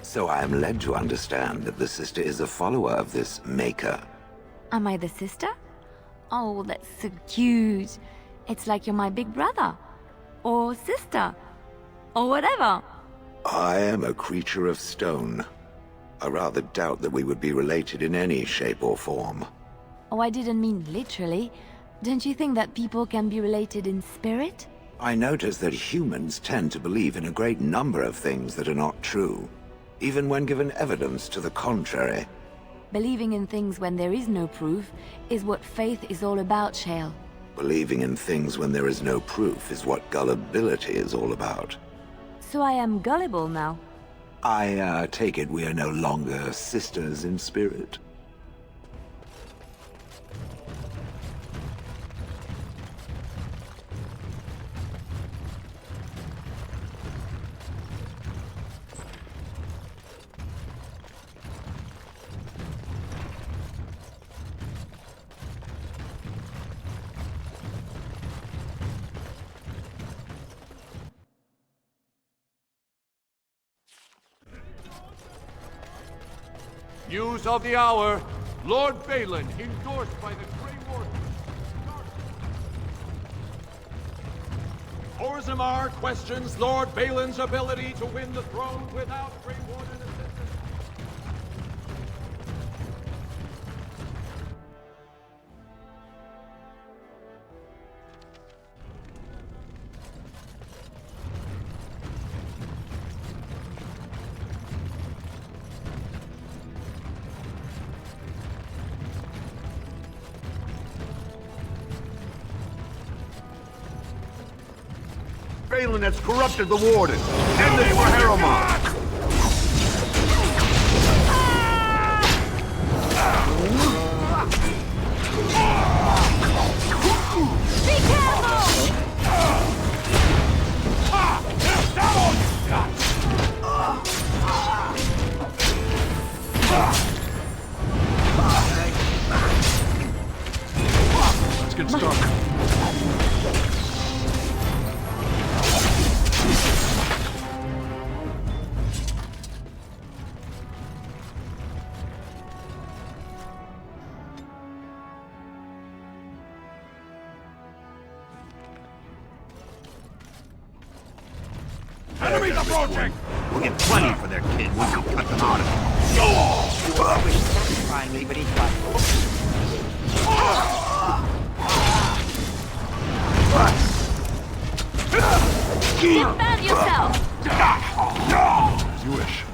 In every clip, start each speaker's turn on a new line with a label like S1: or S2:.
S1: So I am led to understand that the sister is a follower of this Maker.
S2: Am I the sister? Oh, that's so cute. It's like you're my big brother. Or sister. Or whatever.
S1: I am a creature of stone. I rather doubt that we would be related in any shape or form.
S2: Oh, I didn't mean literally. Don't you think that people can be related in spirit?
S1: I notice that humans tend to believe in a great number of things that are not true, even when given evidence to the contrary.
S2: Believing in things when there is no proof is what faith is all about, Shale.
S1: Believing in things when there is no proof is what gullibility is all about.
S2: So I am gullible now.
S1: I take it we are no longer sisters in spirit.
S3: News of the hour. Lord Balin, endorsed by the Grey Warden. Orzammar questions Lord Balin's ability to win the throne without Grey Warden assistance.
S4: Balin has corrupted the Warden. End this for Harrowmont.
S2: Be careful!
S3: Let's get started.
S4: Enemies approaching! We'll get plenty for their kid once we cut them out of it.
S5: Finally, but he's got
S2: Defend yourself!
S3: As you wish.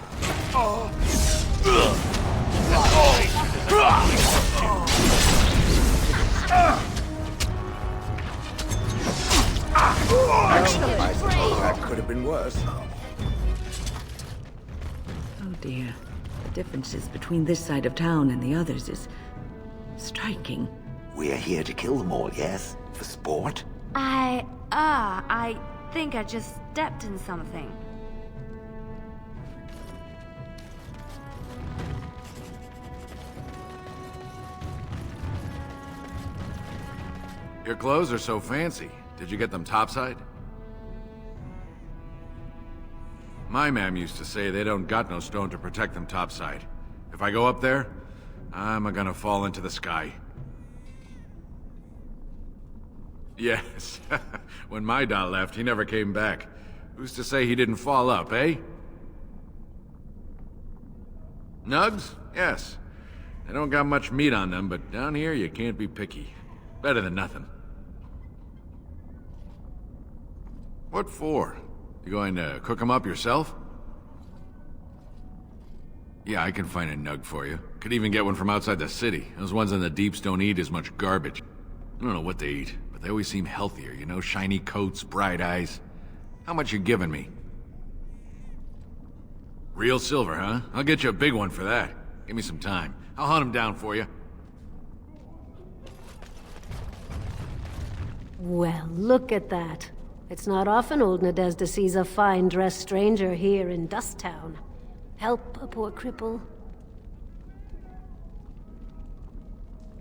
S1: That could have been worse.
S6: Oh dear. The differences between this side of town and the others is striking.
S1: We are here to kill them all, yes? For sport?
S2: I think I just stepped in something.
S3: Your clothes are so fancy. Did you get them topside? My mam used to say they don't got no stone to protect them topside. If I go up there, I'm gonna fall into the sky. Yes. When my dot left, he never came back. Who's to say he didn't fall up, eh? Nugs? Yes. They don't got much meat on them, but down here you can't be picky. Better than nothing. What for? You going to cook them up yourself? Yeah, I can find a nug for you. Could even get one from outside the city. Those ones in the deeps don't eat as much garbage. I don't know what they eat, but they always seem healthier, you know? Shiny coats, bright eyes. How much you giving me? Real silver, huh? I'll get you a big one for that. Give me some time. I'll hunt him down for you.
S7: Well, look at that. It's not often old Nadezda sees a fine-dressed stranger here in Dust Town. Help a poor cripple.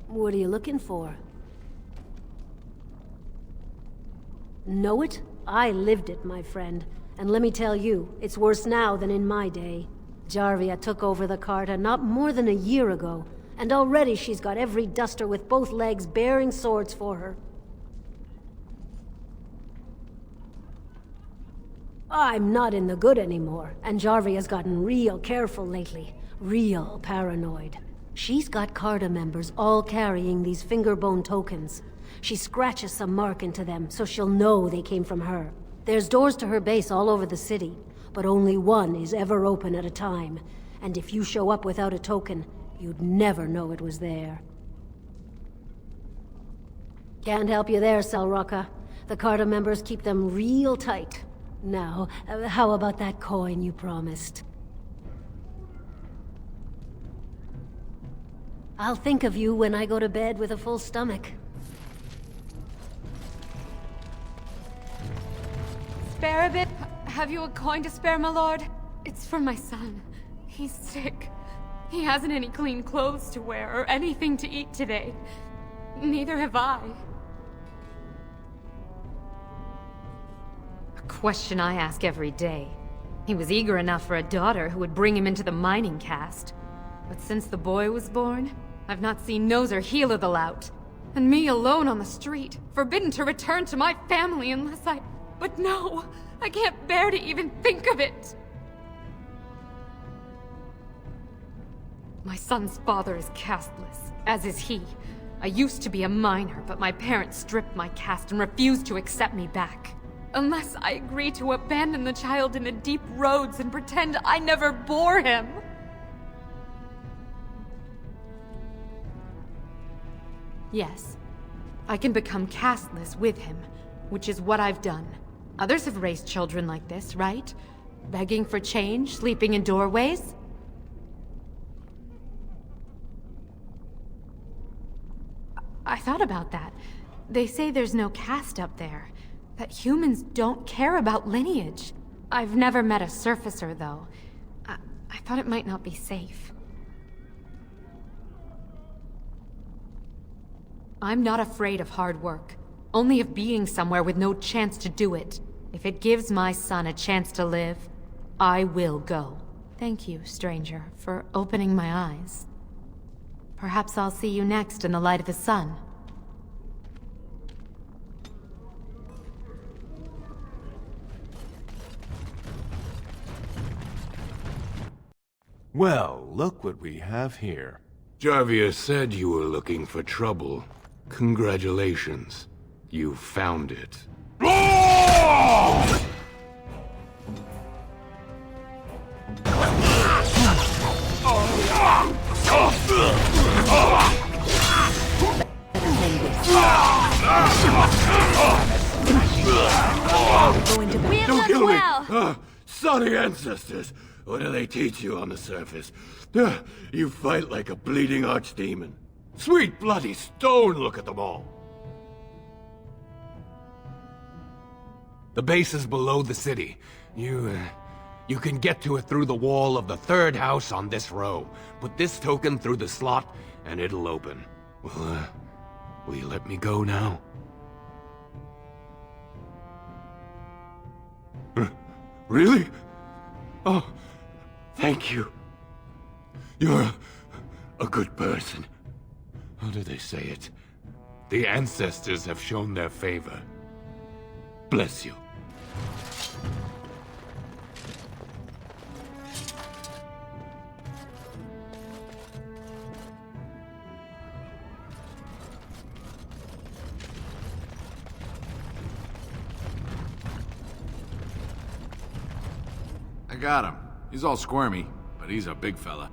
S7: What are you looking for? Know it? I lived it, my friend. And let me tell you, it's worse now than in my day. Jarvia took over the Carta not more than a year ago, and already she's got every duster with both legs bearing swords for her. I'm not in the good anymore, and Jarvia's gotten real careful lately. Real paranoid. She's got Carta members all carrying these fingerbone tokens. She scratches some mark into them so she'll know they came from her. There's doors to her base all over the city, but only one is ever open at a time. And if you show up without a token, you'd never know it was there. Can't help you there, Selroka. The Carta members keep them real tight. Now, how about that coin you promised? I'll think of you when I go to bed with a full stomach.
S2: Spare a bit? Have you a coin to spare, my lord? It's for my son. He's sick. He hasn't any clean clothes to wear or anything to eat today. Neither have I.
S5: A question I ask every day. He was eager enough for a daughter who would bring him into the mining caste. But since the boy was born, I've not seen nose or heel of the lout. And me alone on the street, forbidden to return to my family unless I... But no! I can't bear to even think of it! My son's father is casteless, as is he. I used to be a miner, but my parents stripped my caste and refused to accept me back. Unless I agree to abandon the child in the deep roads and pretend I never bore him. Yes, I can become casteless with him, which is what I've done. Others have raised children like this, right? Begging for change, sleeping in doorways? I thought about that. They say there's no caste up there. That humans don't care about lineage. I've never met a surfacer, though. I thought it might not be safe. I'm not afraid of hard work. Only of being somewhere with no chance to do it. If it gives my son a chance to live, I will go. Thank you, stranger, for opening my eyes. Perhaps I'll see you next in the light of the sun.
S8: Well, look what we have here.
S4: Jarvia said you were looking for trouble. Congratulations. You found it.
S2: We have
S4: Don't
S2: done
S4: kill
S2: well!
S4: me! Sonny ancestors! What do they teach you on the surface? You fight like a bleeding archdemon. Sweet bloody stone, look at them all!
S8: The base is below the city. You can get to it through the wall of the third house on this row. Put this token through the slot, and it'll open. Well, will you let me go now?
S4: Really? Oh, thank you. You're a good person. How do they say it?
S8: The ancestors have shown their favor.
S4: Bless you.
S3: I got him. He's all squirmy, but he's a big fella.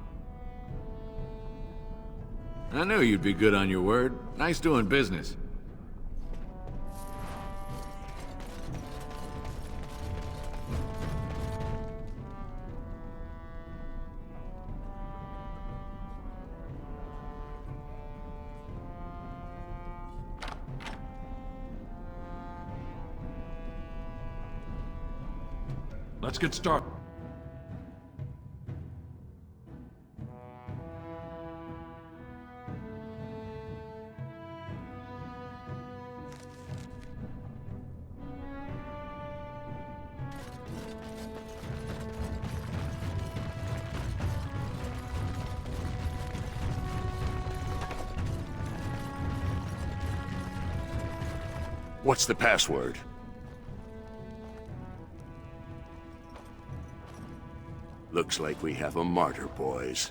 S3: I knew you'd be good on your word. Nice doing business.
S9: Let's get started.
S10: What's the password? Looks like we have a martyr, boys.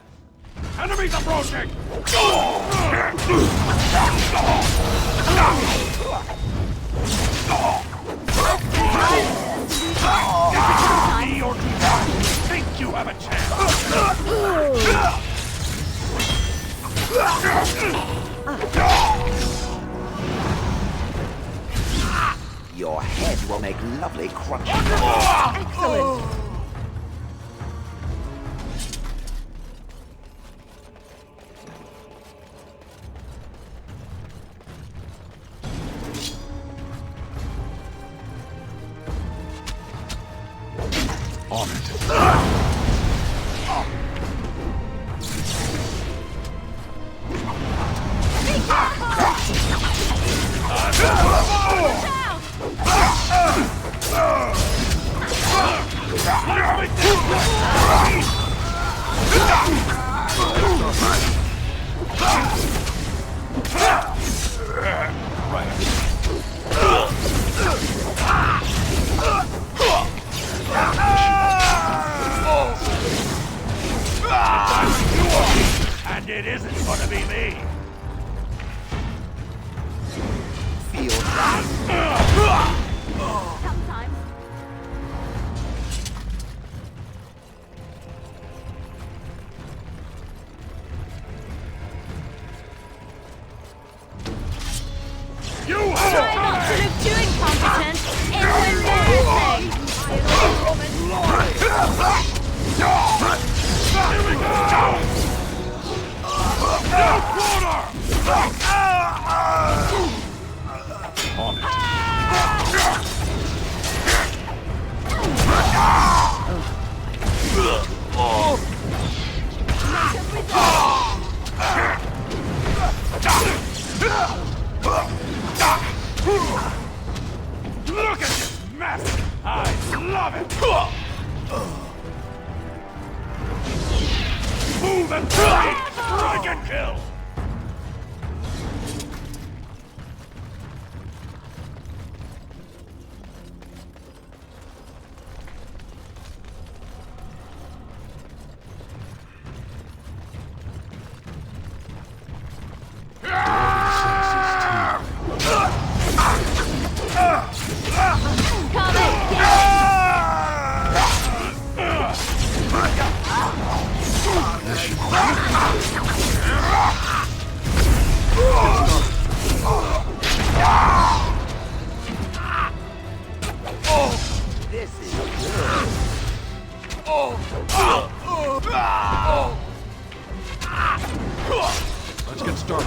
S9: Enemies approaching! Me or do not think you have a
S1: Your head will make lovely crunch.
S6: Excellent!
S9: On it. And it isn't gonna be me.
S1: Feel that?
S2: Sometimes.
S9: You have
S2: Try not to look too incompetent. It's embarrassing.
S9: Here we go! No quarter! On it. Look at this mess! I love it! Move and fight! Strike and kill!
S1: This is good.
S9: Let's get started.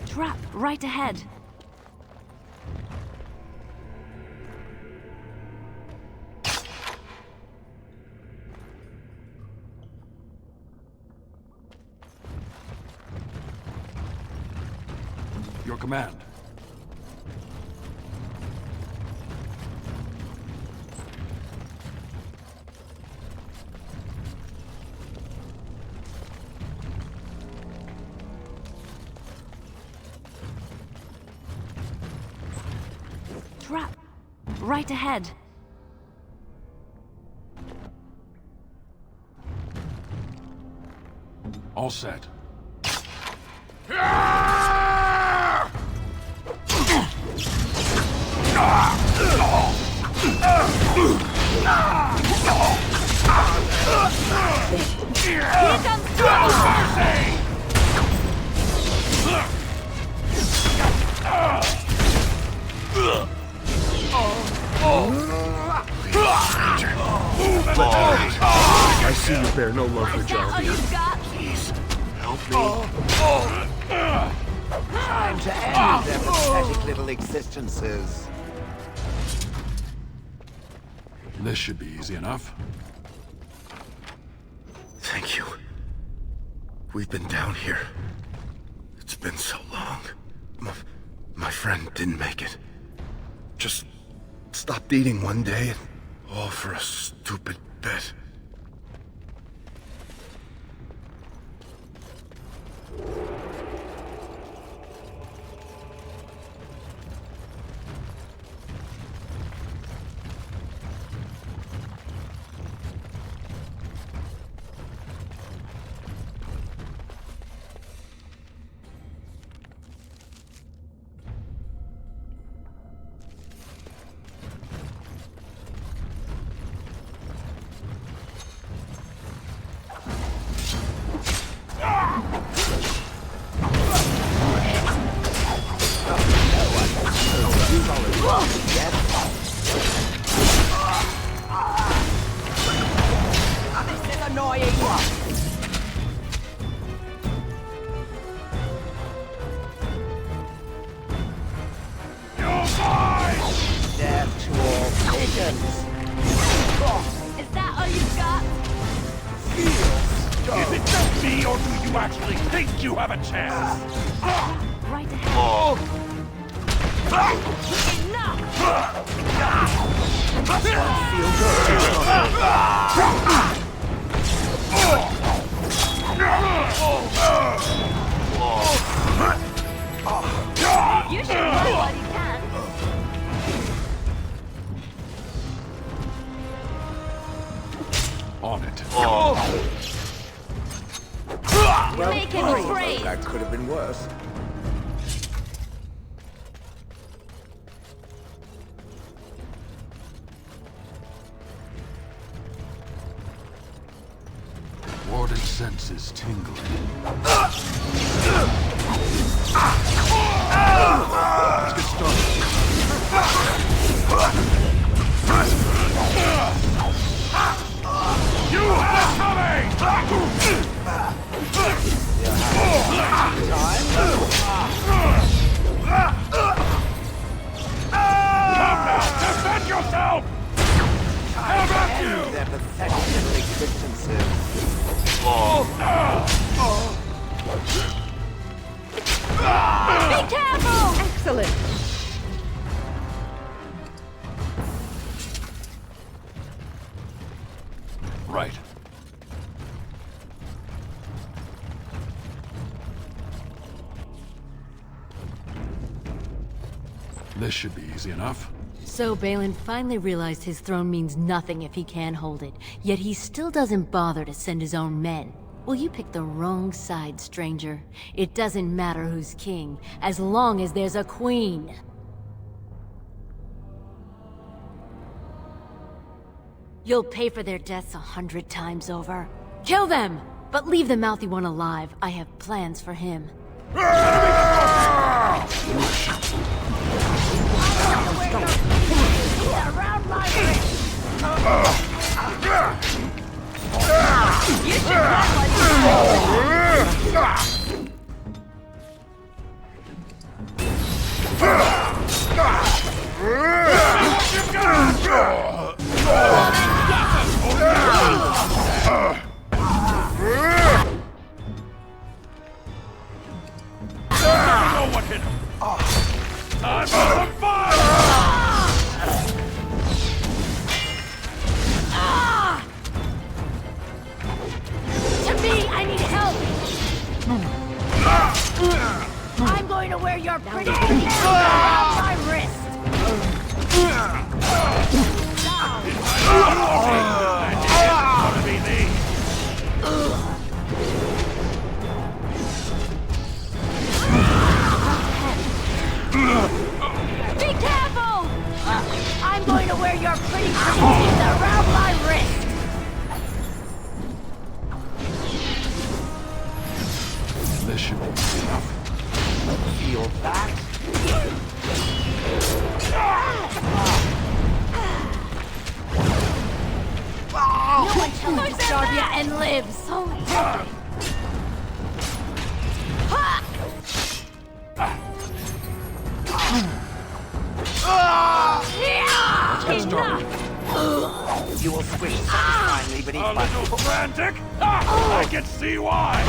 S6: Trap right ahead.
S9: Your command.
S6: Trap right ahead.
S9: All set.
S2: Here comes trouble!
S10: I see you bear no love for
S2: Is that all
S10: Jarvia.
S2: you've got?
S10: Please, help me.
S1: Time to end their pathetic little existences.
S9: This should be easy enough.
S11: We've been down here. It's been so long. My friend didn't make it. Just stopped eating one day, and all for a stupid bet.
S2: Is that all you got?
S9: Is it just me, or do you actually think you have a chance?
S2: Right ahead. You should know what you can.
S3: On it.
S2: You're making me afraid.
S1: That could have been worse.
S11: Warden's senses tingling.
S3: Let's get started.
S9: You have it coming! Come now, defend yourself! How about you?
S1: Their pathetic existences.
S2: Be careful!
S6: Excellent.
S3: Right. This should be easy enough.
S5: So Balin finally realized his throne means nothing if he can't hold it, yet he still doesn't bother to send his own men. Well, you picked the wrong side, stranger. It doesn't matter who's king, as long as there's a queen. You'll pay for their deaths 100 times over. Kill them! But leave the mouthy one alive. I have plans for him.
S2: Around my wrist! You should run
S9: What hit him? Time for some fun!
S2: To me, I need help! I'm going to wear your pretty hair around my wrist!
S9: Gonna be thee.
S2: Be careful! I'm going to wear your pretty teeth around my wrist!
S3: This should be easy enough.
S1: Feel that?
S2: No one kills Jarvia and lives! So deadly!
S3: Let's get started.
S1: You will squish satisfyingly beneath
S9: A
S1: my
S9: little frantic? I can see why!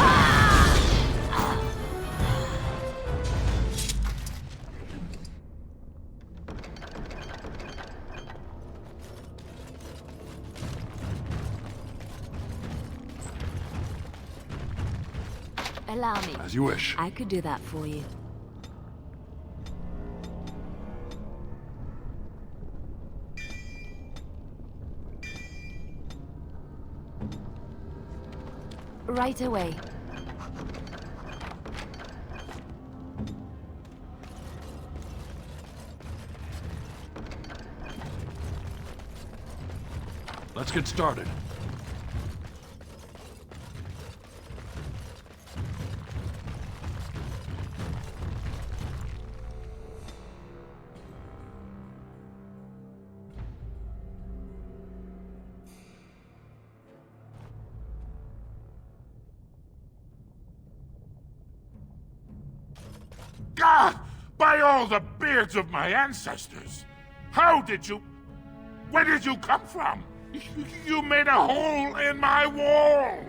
S12: Allow me.
S3: As you wish.
S12: I could do that for you. Right away.
S9: Let's get started.
S13: God! By all the beards of my ancestors! How did you... Where did you come from? You made a hole in my wall!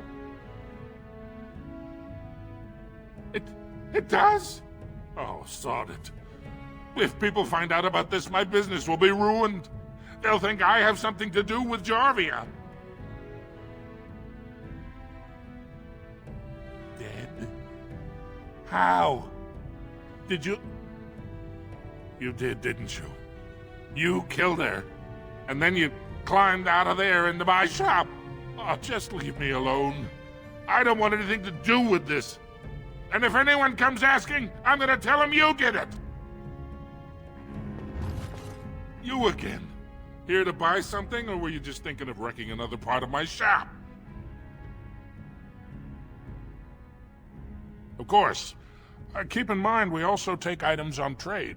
S13: It does? Oh, sod it. If people find out about this, my business will be ruined. They'll think I have something to do with Jarvia. Dead? How? Did you... You did, didn't you? You killed her. And then you climbed out of there into my shop. Oh, just leave me alone. I don't want anything to do with this. And if anyone comes asking, I'm gonna tell them you did it. You again. Here to buy something, or were you just thinking of wrecking another part of my shop? Of course. Keep in mind, we also take items on trade.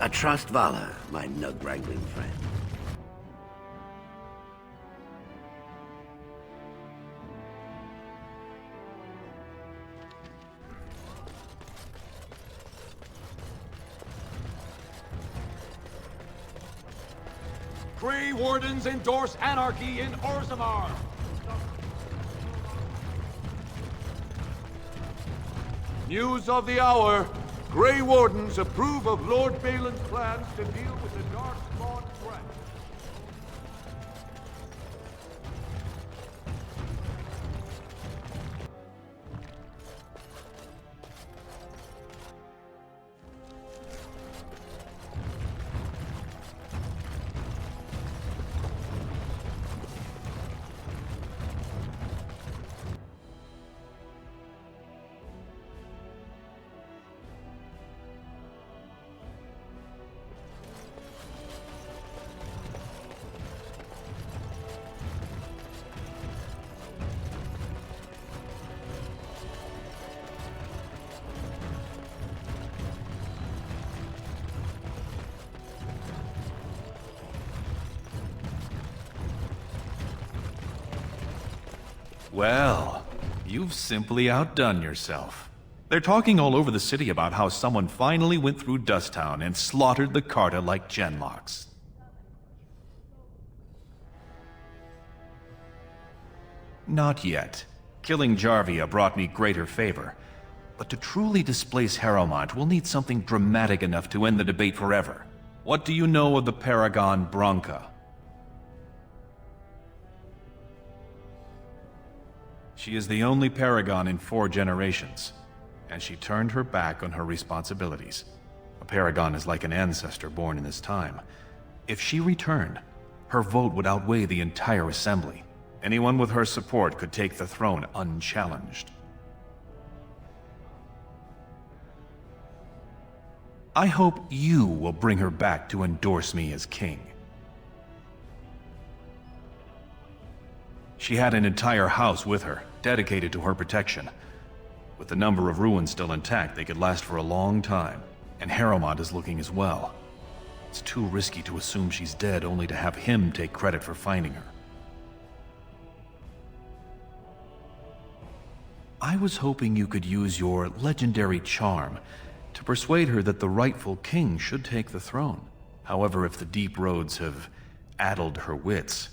S10: I trust Valor, my nug-wrangling friend.
S9: Grey Wardens endorse anarchy in Orzammar. News of the hour. Grey Wardens approve of Lord Balin's plans to deal with the Darkspawn threat.
S14: Well, you've simply outdone yourself. They're talking all over the city about how someone finally went through Dusttown and slaughtered the Carta like Genlocks. Not yet. Killing Jarvia brought me greater favor. But to truly displace Harrowmont, we'll need something dramatic enough to end the debate forever. What do you know of the Paragon Branca? She is the only Paragon in 4 generations, and she turned her back on her responsibilities. A Paragon is like an ancestor born in this time. If she returned, her vote would outweigh the entire assembly. Anyone with her support could take the throne unchallenged. I hope you will bring her back to endorse me as king. She had an entire house with her, dedicated to her protection. With the number of ruins still intact, they could last for a long time. And Harrowmont is looking as well. It's too risky to assume she's dead only to have him take credit for finding her. I was hoping you could use your legendary charm to persuade her that the rightful king should take the throne. However, if the Deep Roads have addled her wits,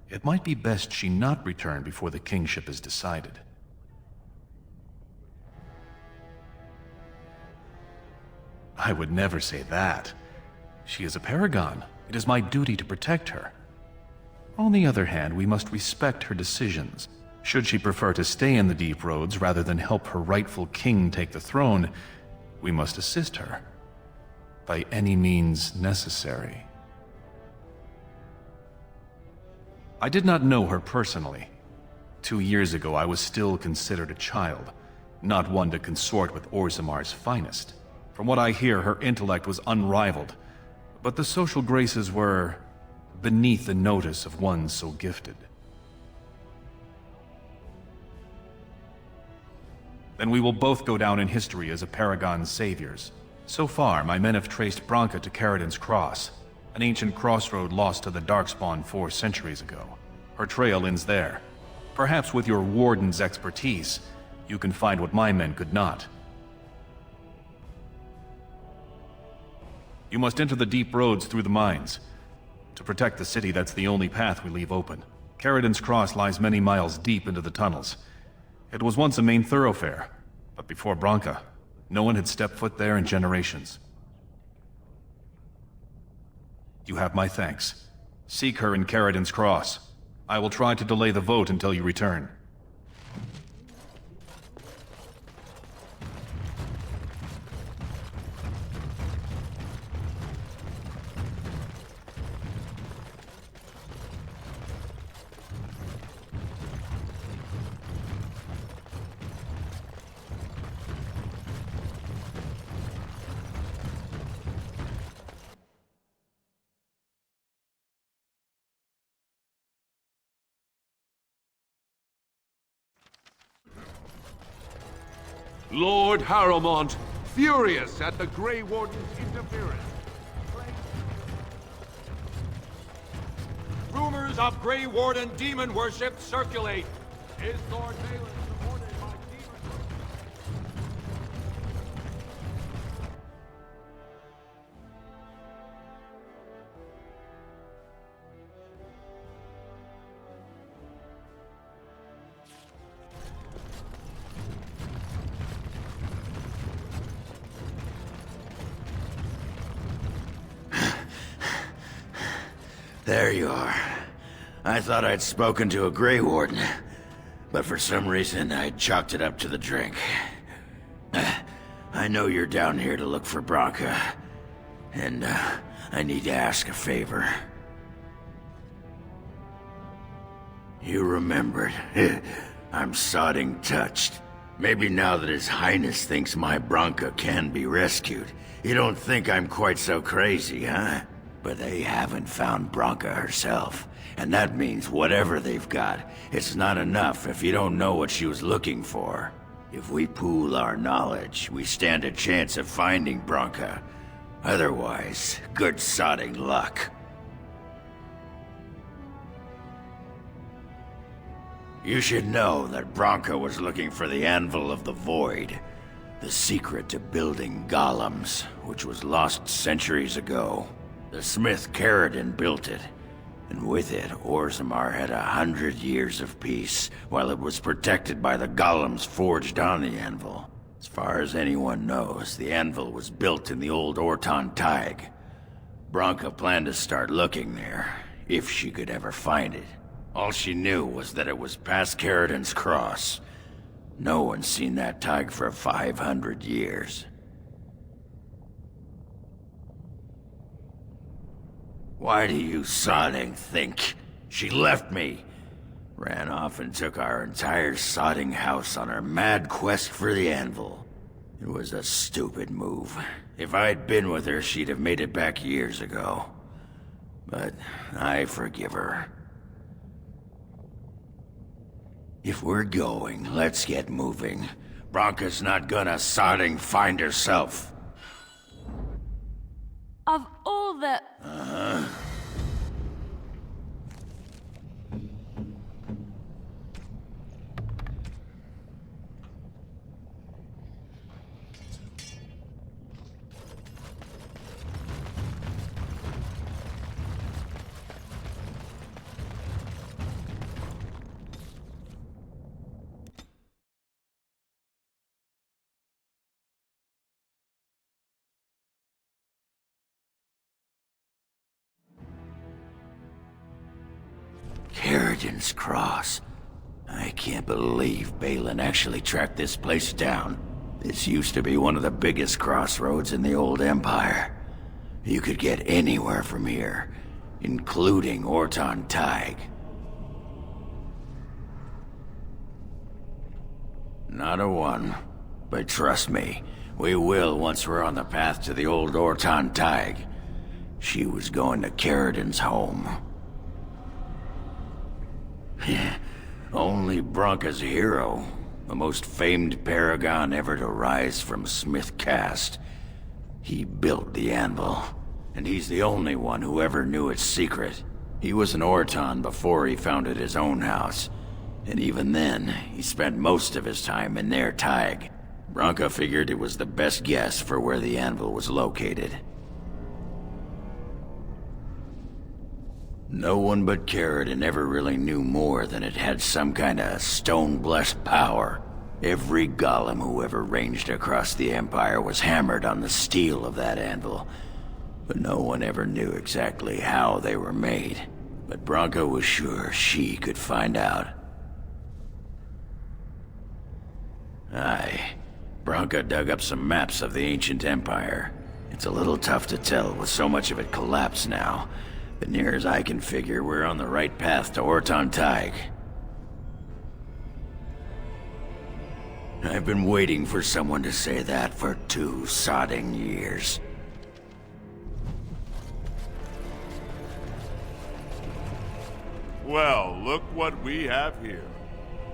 S14: it might be best she not return before the kingship is decided. I would never say that. She is a paragon. It is my duty to protect her. On the other hand, we must respect her decisions. Should she prefer to stay in the Deep Roads rather than help her rightful king take the throne, we must assist her. By any means necessary. I did not know her personally. 2 years ago, I was still considered a child, not one to consort with Orzammar's finest. From what I hear, her intellect was unrivaled, but the social graces were beneath the notice of one so gifted. Then we will both go down in history as a Paragon's saviors. So far, my men have traced Branka to Caridin's Cross, an ancient crossroad lost to the Darkspawn 4 centuries ago. Her trail ends there. Perhaps with your Warden's expertise, you can find what my men could not. You must enter the Deep Roads through the mines. To protect the city, that's the only path we leave open. Caridin's Cross lies many miles deep into the tunnels. It was once a main thoroughfare, but before Branka, no one had stepped foot there in generations. You have my thanks. Seek her in Caridin's Cross. I will try to delay the vote until you return.
S9: Lord Harrowmont, furious at the Grey Warden's interference.
S15: Rumors of Grey Warden demon worship circulate.
S9: Is Lord Balin supported by demon?
S16: There you are. I thought I'd spoken to a Grey Warden, but for some reason I chalked it up to the drink. I know you're down here to look for Branka, and I need to ask a favor. You remembered. I'm sodding touched. Maybe now that His Highness thinks my Branka can be rescued, you don't think I'm quite so crazy, huh? But they haven't found Branka herself, and that means whatever they've got, it's not enough if you don't know what she was looking for. If we pool our knowledge, we stand a chance of finding Branka. Otherwise, good sodding luck. You should know that Branka was looking for the Anvil of the Void, the secret to building golems, which was lost centuries ago. The smith Caridin built it, and with it, Orzammar had 100 years of peace, while it was protected by the golems forged on the anvil. As far as anyone knows, the anvil was built in the old Orton Tig. Branka planned to start looking there, if she could ever find it. All she knew was that it was past Caridin's Cross. No one's seen that Tig for 500 years. Why do you sodding think? She left me. Ran off and took our entire sodding house on her mad quest for the anvil. It was a stupid move. If I'd been with her, she'd have made it back years ago. But I forgive her. If we're going, let's get moving. Branka's not gonna sodding find herself.
S12: Of all the...
S16: Carrigan's Cross. I can't believe Balin actually tracked this place down. This used to be one of the biggest crossroads in the old Empire. You could get anywhere from here, including Orton Tig. Not a one. But trust me, we will once we're on the path to the old Orton Tig. She was going to Caridin's home. Only Branka's hero, the most famed paragon ever to rise from Smith Cast. He built the anvil, and he's the only one who ever knew its secret. He was an Orton before he founded his own house, and even then, he spent most of his time in their Tig. Branka figured it was the best guess for where the anvil was located. No one but Caridin ever really knew more than it had some kind of stone-blessed power. Every golem who ever ranged across the Empire was hammered on the steel of that anvil, but no one ever knew exactly how they were made. But Branka was sure she could find out. Aye. Branka dug up some maps of the ancient Empire. It's a little tough to tell with so much of it collapsed now, but near as I can figure, we're on the right path to Orton Tig. I've been waiting for someone to say that for 2 sodding years.
S9: Well, look what we have here.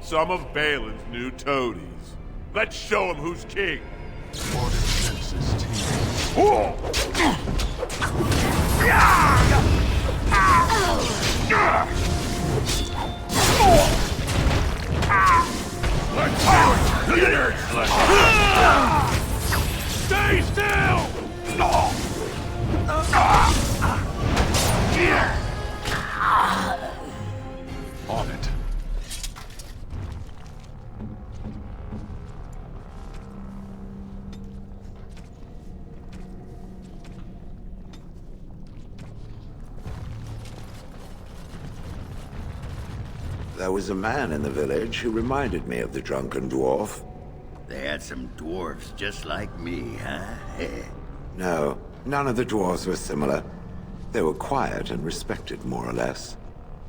S9: Some of Balin's new toadies. Let's show him who's king. Stay still!
S14: On it.
S1: There was a man in the village who reminded me of the drunken dwarf.
S16: They had some dwarves just like me, huh?
S1: No, none of the dwarves were similar. They were quiet and respected, more or less.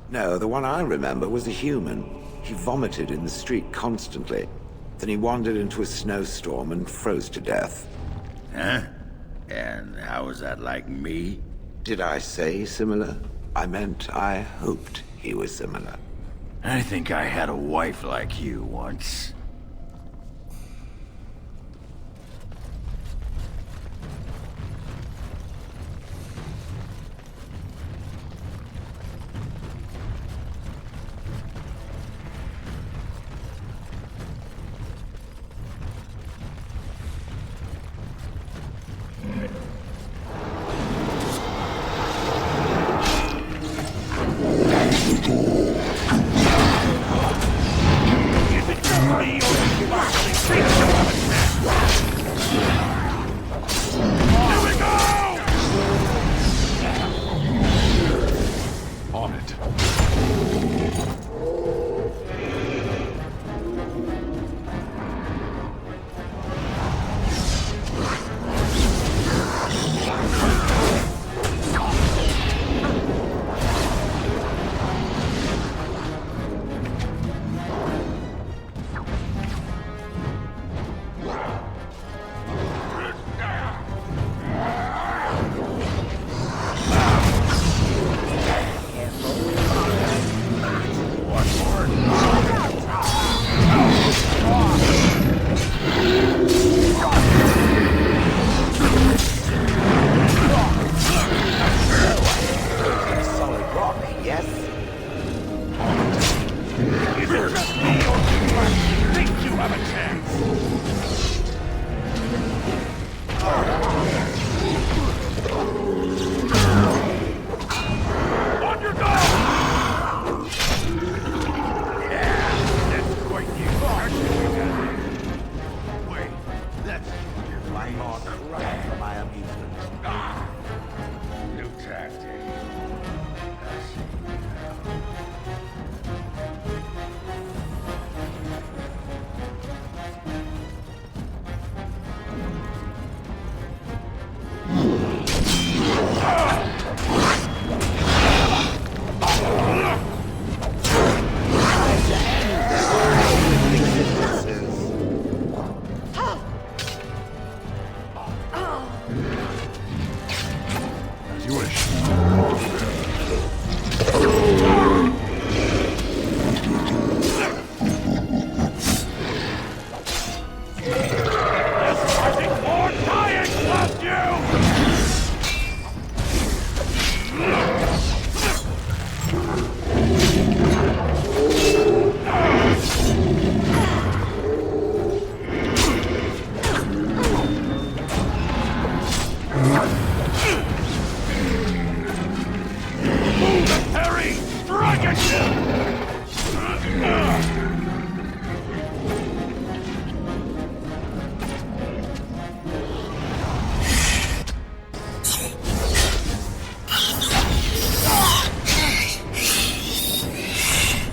S1: No, the one I remember was a human. He vomited in the street constantly. Then he wandered into a snowstorm and froze to death.
S16: Huh? And how was that like me?
S1: Did I say similar? I meant I hoped he was similar.
S16: I think I had a wife like you once.
S9: Me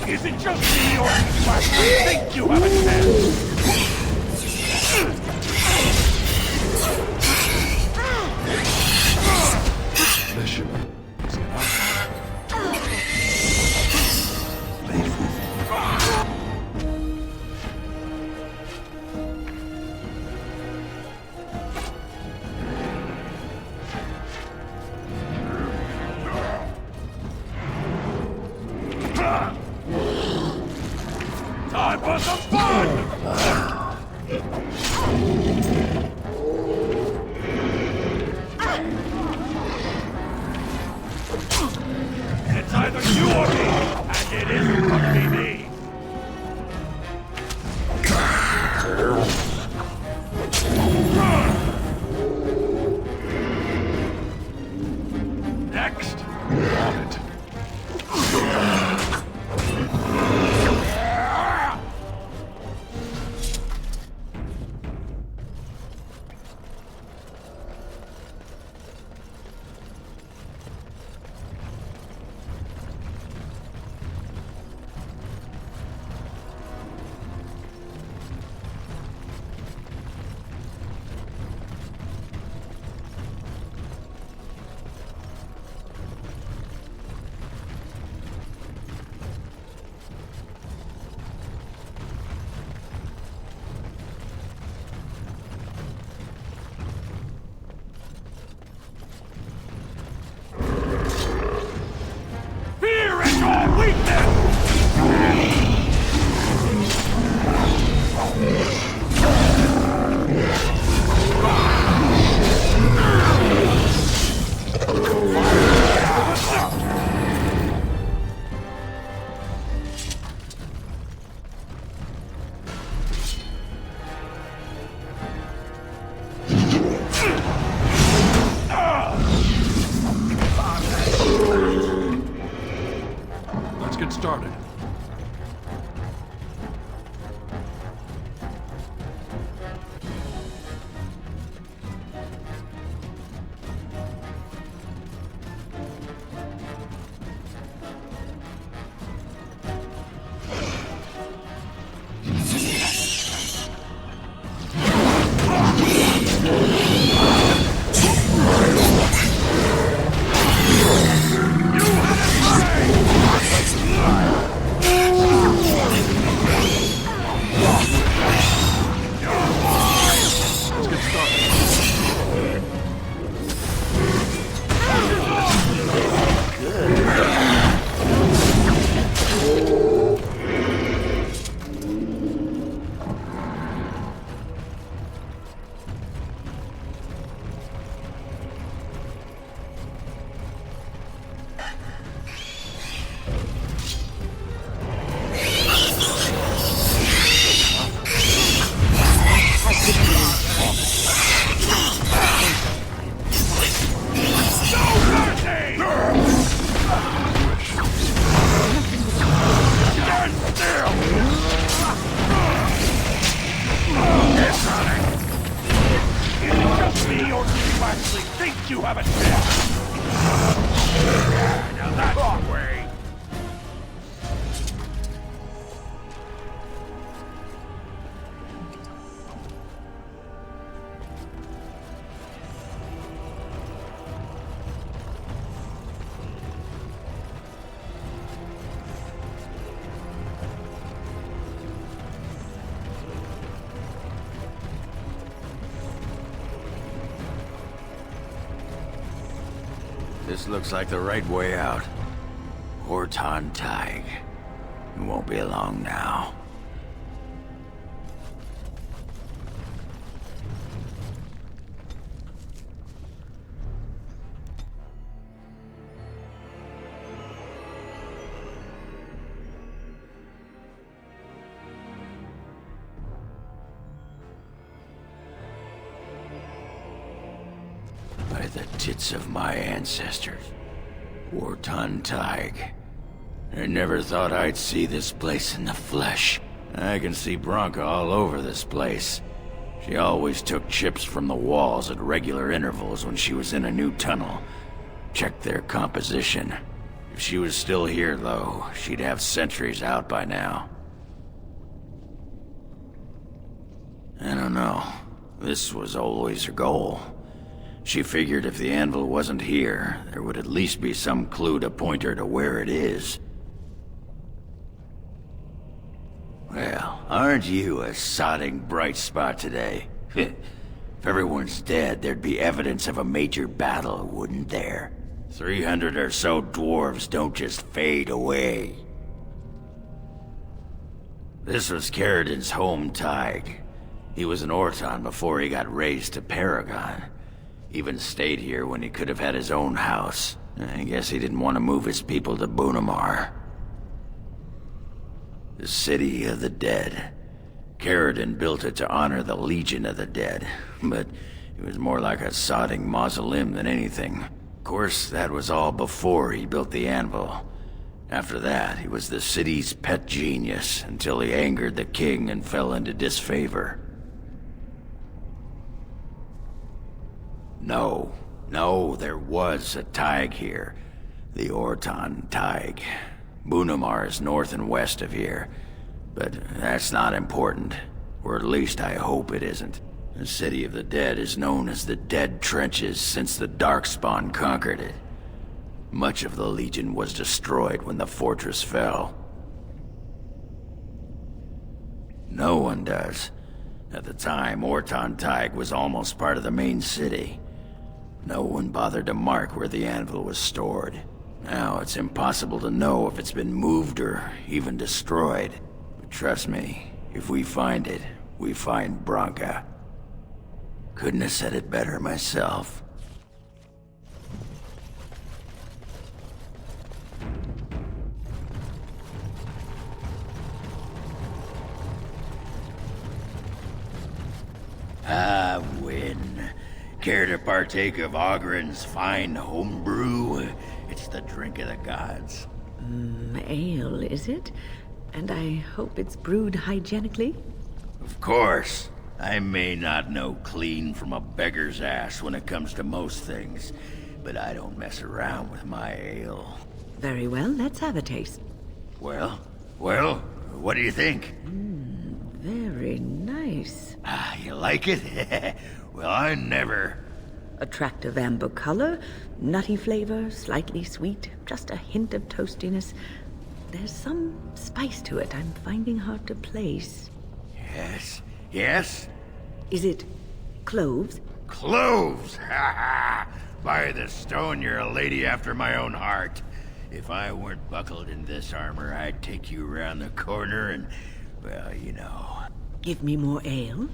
S13: Is it just me, or do you think you have a chance?
S14: Bishop, is he enough?
S13: Time for some fun! It's either you or me, and it isn't gonna be me. Next!
S14: On it.
S13: Fear is your weakness!
S14: Let's get started.
S16: This looks like the right way out. Horton Tig. It won't be long now. By the tits of my ancestors. Horton Tig. I never thought I'd see this place in the flesh. I can see Branka all over this place. She always took chips from the walls at regular intervals when she was in a new tunnel. Checked their composition. If she was still here, though, she'd have sentries out by now. I don't know. This was always her goal. She figured if the anvil wasn't here, there would at least be some clue to point her to where it is. Well, aren't you a sodding bright spot today? If everyone's dead, there'd be evidence of a major battle, wouldn't there? 300 or so dwarves don't just fade away. This was Caridin's home Tig. He was an Orton before he got raised to Paragon. Even stayed here when he could have had his own house. I guess he didn't want to move his people to Bunamar. The City of the Dead. Caridin built it to honor the Legion of the Dead, but it was more like a sodding mausoleum than anything. Of course, that was all before he built the anvil. After that, he was the city's pet genius until he angered the king and fell into disfavor. No, there was a Tig here. The Horton Tig. Bunamar is north and west of here. But that's not important. Or at least I hope it isn't. The City of the Dead is known as the Dead Trenches since the Darkspawn conquered it. Much of the Legion was destroyed when the fortress fell. No one does. At the time, Horton Tig was almost part of the main city. No one bothered to mark where the anvil was stored. Now it's impossible to know if it's been moved or even destroyed. But trust me, if we find it, we find Branka. Couldn't have said it better myself. Ah, win. Care to partake of Ogren's fine homebrew? It's the drink of the gods.
S6: Ale, is it? And I hope it's brewed hygienically?
S16: Of course. I may not know clean from a beggar's ass when it comes to most things, but I don't mess around with my ale.
S6: Very well, let's have a taste.
S16: Well, what do you think?
S6: Very nice.
S16: Ah, you like it? Well, I never...
S6: Attractive amber color, nutty flavor, slightly sweet, just a hint of toastiness. There's some spice to it I'm finding hard to place.
S16: Yes?
S6: Is it cloves?
S16: Cloves! Ha ha! By the stone, you're a lady after my own heart. If I weren't buckled in this armor, I'd take you around the corner and, well, you know.
S6: Give me more ale?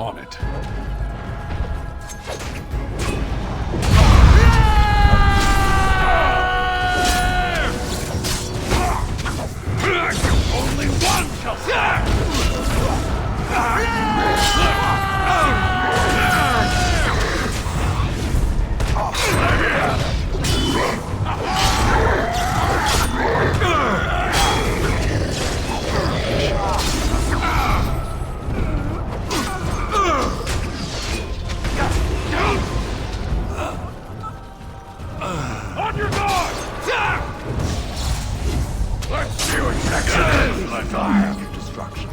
S13: On it.
S15: Only one shall stand! On your guard! Let's see what next is! Let's fire!
S1: Destruction.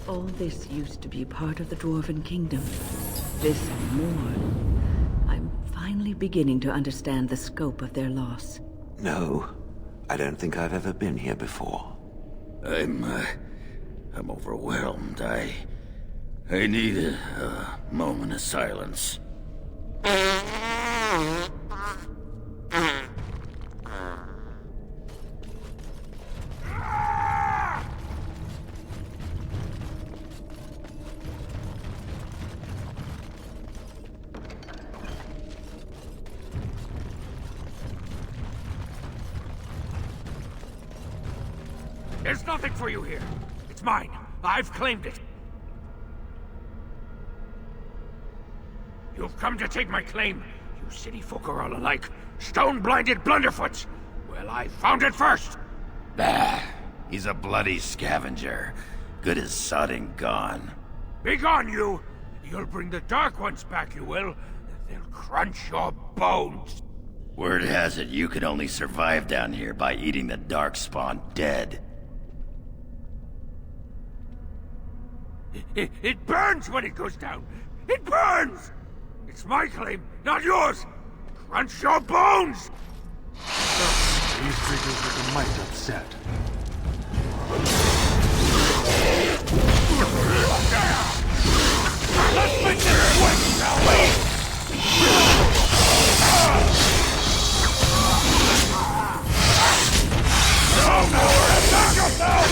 S6: All this used to be part of the Dwarven Kingdom. This and more. I'm finally beginning to understand the scope of their loss.
S1: No, I don't think I've ever been here before.
S16: I'm overwhelmed. I need a moment of silence.
S15: There's nothing for you here. It's mine. I've claimed it. You've come to take my claim. You city folk are all alike. Stone-blinded blunderfoots. Well, I found it first.
S16: Bah, he's a bloody scavenger. Good as sod and gone.
S15: Begone, you! You'll bring the Dark Ones back, you will. They'll crunch your bones.
S16: Word has it you can only survive down here by eating the Darkspawn dead.
S15: It burns when it goes down. It burns! It's my claim, not yours. Crunch your bones!
S11: These creatures look might upset.
S15: Let's make this quick, shall we? No more! Attack yourself!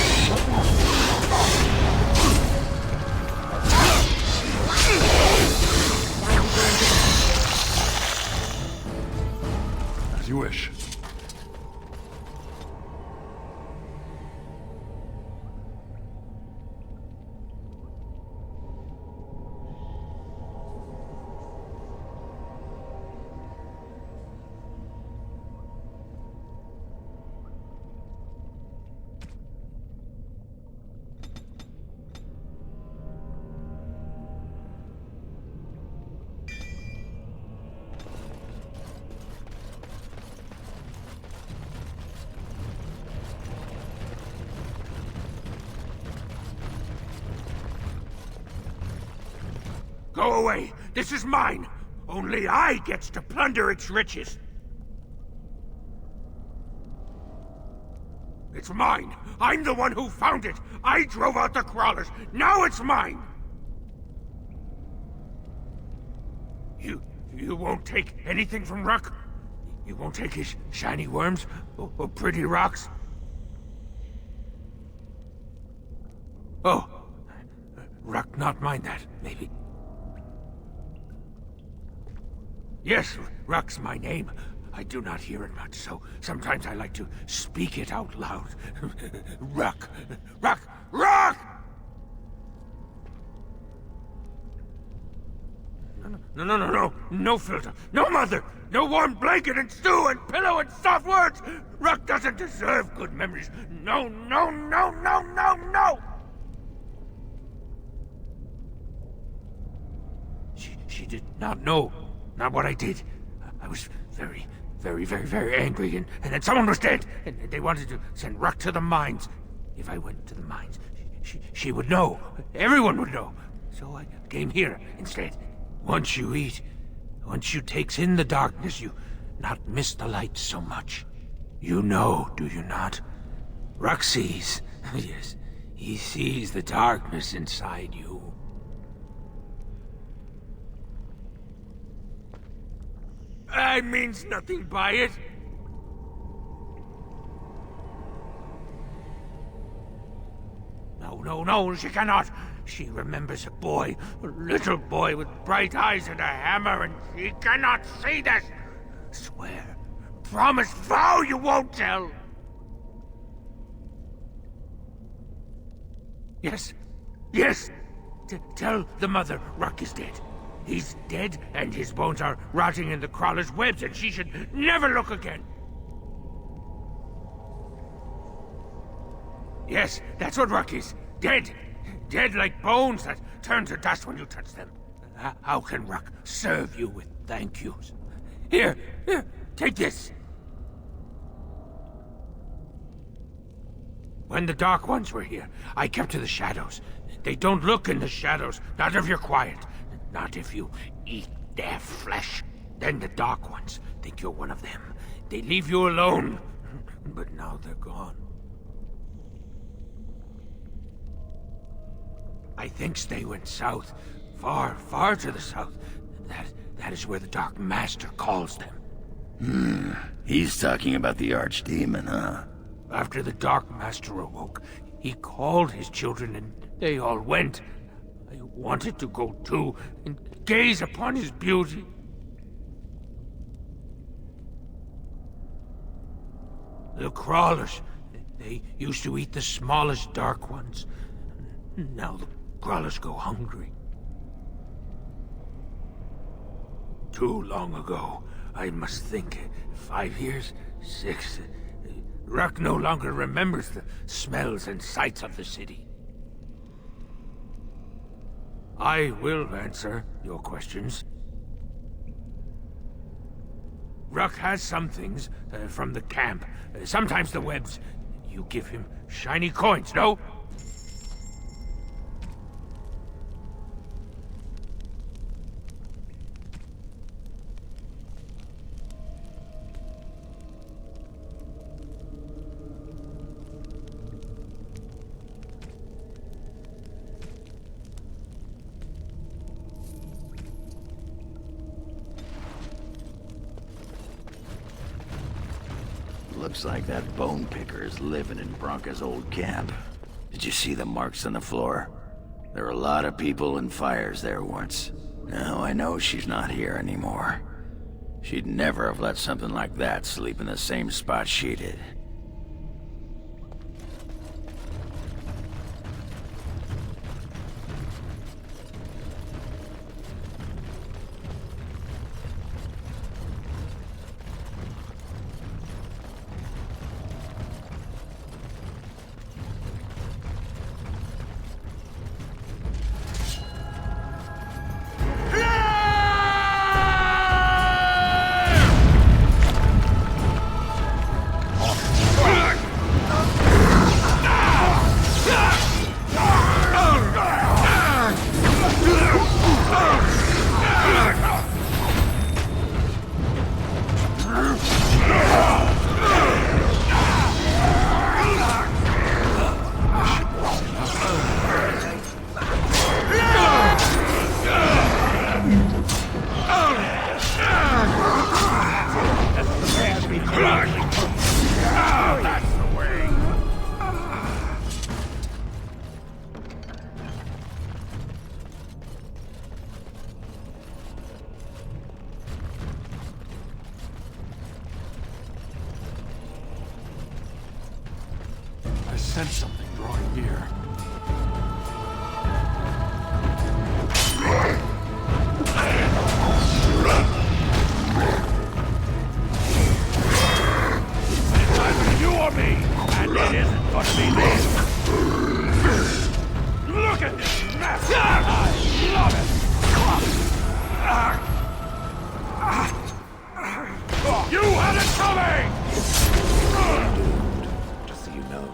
S11: As you wish.
S15: Go away! This is mine! Only I gets to plunder its riches! It's mine! I'm the one who found it! I drove out the crawlers! Now it's mine! You won't take anything from Ruck? You won't take his shiny worms? Or pretty rocks? Oh. Ruck not mind that, maybe. Yes, Ruck's my name. I do not hear it much, so sometimes I like to speak it out loud. Ruck! Ruck! Ruck! No. No filter. No mother. No warm blanket and stew and pillow and soft words. Ruck doesn't deserve good memories. No. She did not know. Not what I did. I was very angry, and then someone was dead, and they wanted to send Ruck to the mines. If I went to the mines, she would know. Everyone would know. So I came here instead. Once you eat, once you takes in the darkness, you not miss the light so much. You know, do you not? Ruck sees. Yes, he sees the darkness inside you. I means nothing by it. no, she cannot. She remembers a boy, a little boy with bright eyes and a hammer, and she cannot see this. Swear, promise, vow you won't tell. Yes, yes. Tell the mother Ruck is dead. He's dead, and his bones are rotting in the crawler's webs, and she should never look again. Yes, that's what Ruck is. Dead. Dead like bones that turn to dust when you touch them. How can Ruck serve you with thank yous? Here, take this. When the Dark Ones were here, I kept to the shadows. They don't look in the shadows, not if you're quiet. Not if you eat their flesh. Then the Dark Ones think you're one of them. They leave you alone. But now they're gone. I think they went south. Far, far to the south. That is where the Dark Master calls them.
S16: He's talking about the Archdemon, huh?
S15: After the Dark Master awoke, he called his children and they all went. I wanted to go too and gaze upon his beauty. The crawlers, they used to eat the smallest Dark Ones. Now the crawlers go hungry. Too long ago, I must think. 5 years? 6? Ruck no longer remembers the smells and sights of the city. I will answer your questions. Ruck has some things from the camp. Sometimes the webs. You give him shiny coins, no?
S16: Looks like that bone picker is living in Bronca's old camp. Did you see the marks on the floor? There were a lot of people and fires there once. Now I know she's not here anymore. She'd never have let something like that sleep in the same spot she did.
S13: I sense something drawing near.
S15: It's either you or me, and it isn't going to be me. Look at this mess! I love it! You had it coming!
S1: Just so you know.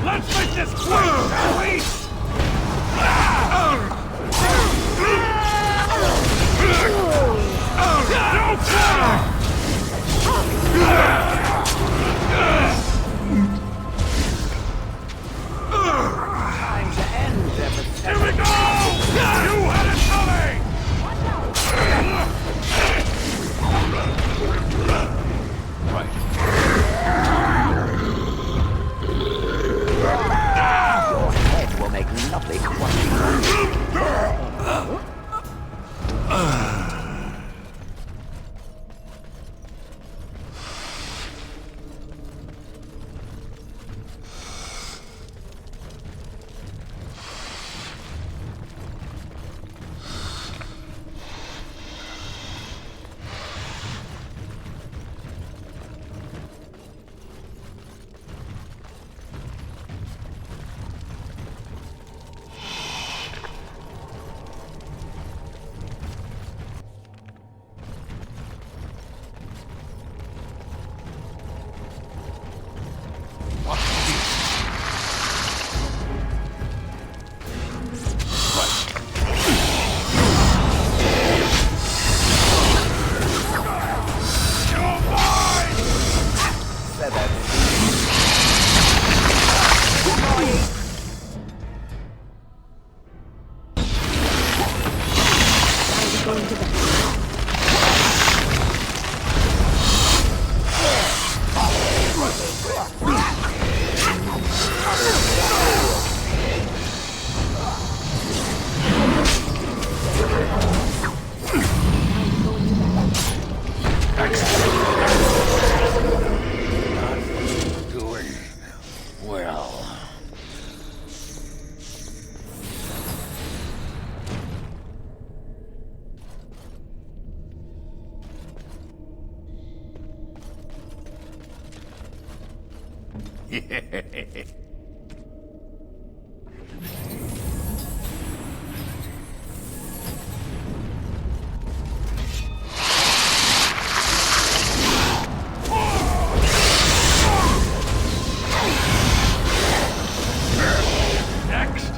S15: Let's make this quick, shall we?
S17: Time to end everything.
S15: Here we go! You had it coming!
S7: going to bed.
S16: Doing well.
S3: Next!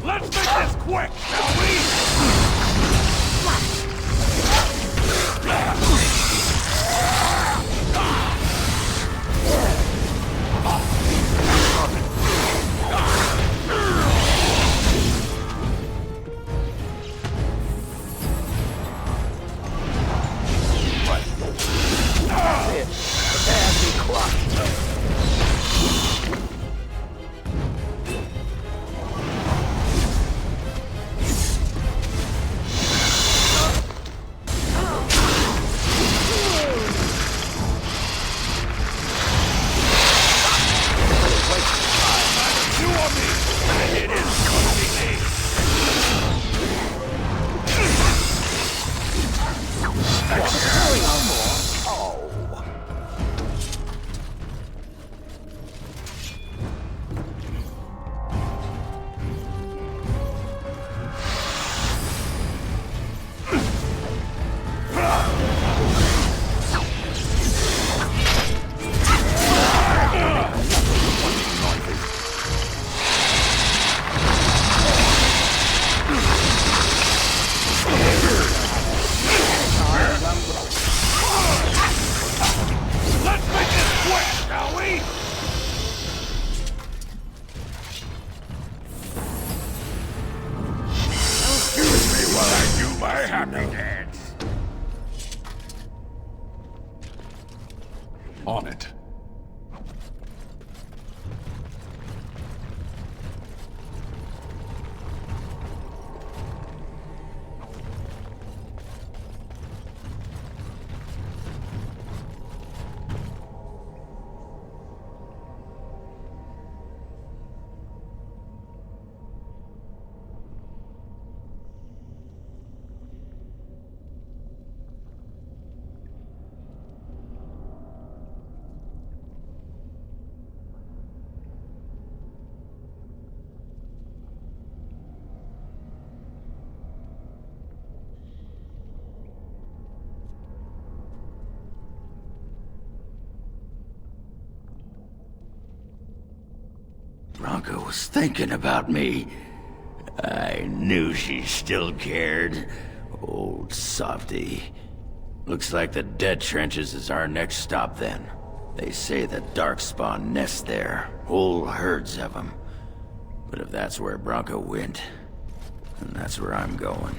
S3: Let's make this quick, shall we? On it.
S16: Bronca was thinking about me. I knew she still cared. Old softy. Looks like the Dead Trenches is our next stop then. They say the Darkspawn nest there. Whole herds of them. But if that's where Bronca went, then that's where I'm going.